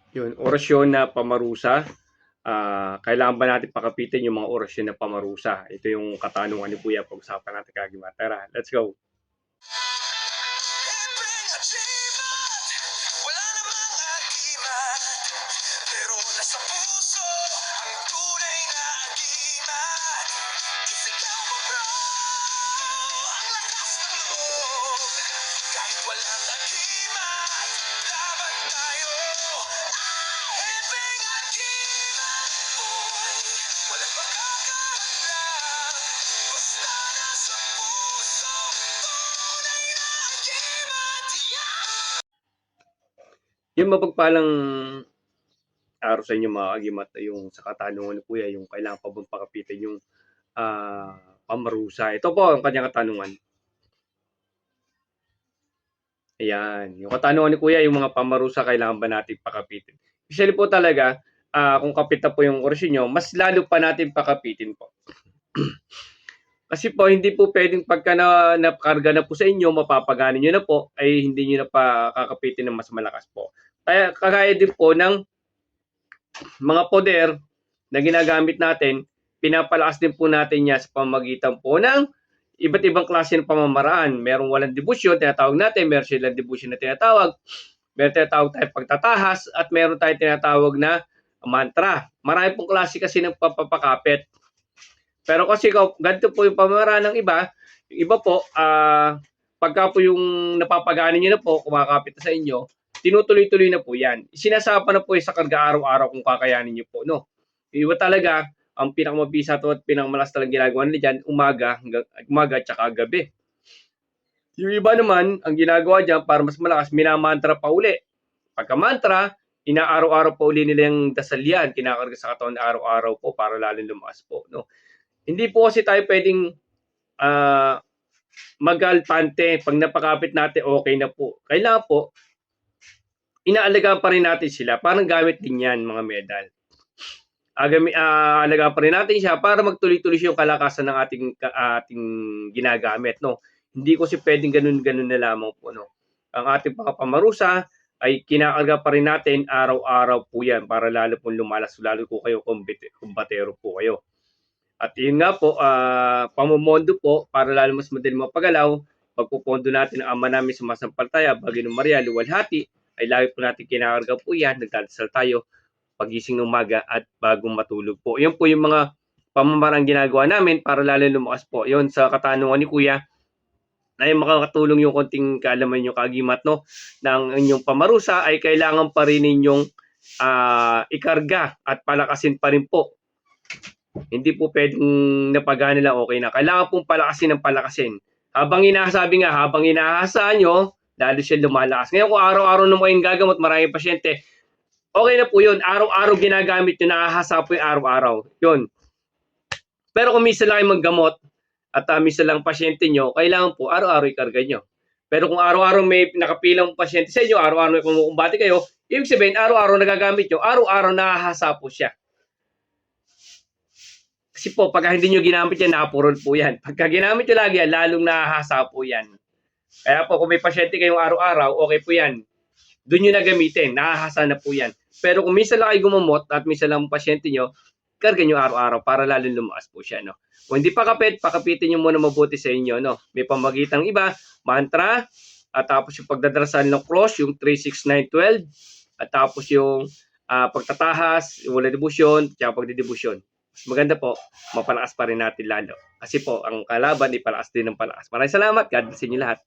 Yun, orasyon na pamarusa. Kailangan ba natin pakapitin yung mga orasyon na pamarusa? Ito yung katanungan ni Kuya. Pag-usapan natin kagima. Tara, let's go. Wala namang agimat, pero nasa puso ang tunay na agimat. Isigaw mo bro, ang lakas ng loob. Kahit walang agimat, laban tayo. Hiping agimat, boy, walang makakahadlang. Basta nasa puso, tunay na agimat. Yeah! Yung mapagpalang araw sa inyo mga kagimat, yung sa katanungan ni Kuya, yung kailangan pa bang pakapitin yung pamarusa. Ito po ang kanyang katanungan. Ayan, yung katanungan ni Kuya, yung mga pamarusa, kailangan ba natin pakapitin? Usually po talaga, kung kapit na po yung orasyon nyo, mas lalo pa natin pakapitin po. Kasi po, hindi po pwedeng pagka nakarga na po sa inyo, mapapaganin nyo na po, ay hindi nyo na pa kakapitin ng mas malakas po. Kaya kagaya din po ng mga poder na ginagamit natin, pinapalakas din po natin yan sa pamamagitan po ng iba't ibang klase ng pamamaraan. Merong walang debusyon, tinatawag natin. Meron silang debusyon na tinatawag. Meron tinatawag tayo pagtatahas at meron tayo tinatawag na mantra. Marami pong klase kasi ng papapakapit. Pero kasi ganito po yung pamamaraan ng iba. Yung iba po, pagka po yung napapaganin nyo na po, kumakapit na sa inyo, tinutuloy-tuloy na po yan. Sinasapa na po sa karga araw-araw kung kakayanin nyo po. No? Iba talaga, ang pinakamabisa to at pinakamalas talagang ginagawa nila dyan, umaga at saka gabi. Yung iba naman, ang ginagawa dyan, para mas malakas, minamantra pa uli. Pagka mantra, inaaraw-araw pa uli nila yung dasal yan, kinakarga sa katawan na araw-araw po para lalong lumakas po. No? Hindi po kasi tayo pwedeng magalpante. Pag napakapit natin, okay na po. Kailangan po, inaalagaan pa rin natin sila. Parang gamit din yan, mga medal. Alagaan pa rin natin siya para magtuloy-tuloy yung kalakasan ng ating ginagamit. No? Hindi ko si pwedeng ganun-ganun na lamang po. No? Ang ating pamarusa ay kinakarga pa rin natin araw-araw po yan para lalo pong lumalas, lalo po kayo kumbatero po kayo. At yun nga po, pamumondo po para lalo mas madali mapagalaw. Pagpupondo natin ang ama namin sa masampaltaya, Baginong Maria, luwalhati, ay lagi po natin kinakarga po yan. Nagdadasal tayo pagising ng umaga at bagong matulog po. Yan po yung mga pamamarang ginagawa namin para lalo lumakas po. Yun sa katanungan ni Kuya, ay makakatulong yung konting kaalaman nyo kagimat, no, ng inyong pamarusa ay kailangan pa rin ninyong ikarga at palakasin pa rin po. Hindi po pwedeng napagana lang okay na. Kailangan pong palakasin ng palakasin. Habang inaasahan nyo, lalo siya lumalakas. Ngayon kung araw-araw na mo kayong gagamot, maraming pasyente, okay na po yun. Araw-araw ginagamit nyo, nakahasa po yung araw-araw. Yun. Pero kung minsan lang kayo maggamot at minsan lang pasyente nyo, kailangan po araw-araw ikarga nyo. Pero kung araw-araw may nakapilang pasyente sa inyo, araw-araw may kumukumbati kayo, ibig sabihin, araw-araw nagagamit nyo, araw-araw nakahasa po siya. Kasi po, pagka hindi nyo ginamit yan, napurol po yan. Pagka ginamit nyo lagi yan, lalong nakahasa po yan. Kaya po, kung may pasyente kayong araw-araw, okay po yan. Doon nyo na gamitin, nakahasa na po yan. Pero kung minsan lang kayo gumamot at minsan lang pasyente nyo, karga nyo araw-araw para lalong lumakas po siya. No? Kung hindi pakapitin nyo muna mabuti sa inyo. No? May pamagitang iba, mantra, at tapos yung pagdadarasal ng cross, yung 36912, at tapos yung pagtatahas, yung wala debusyon, at pagdidebusyon. Maganda po, mapalakas pa rin natin lalo. Kasi po, ang kalaban, ipalakas din ng palakas. Maraming salamat. God bless inyo lahat.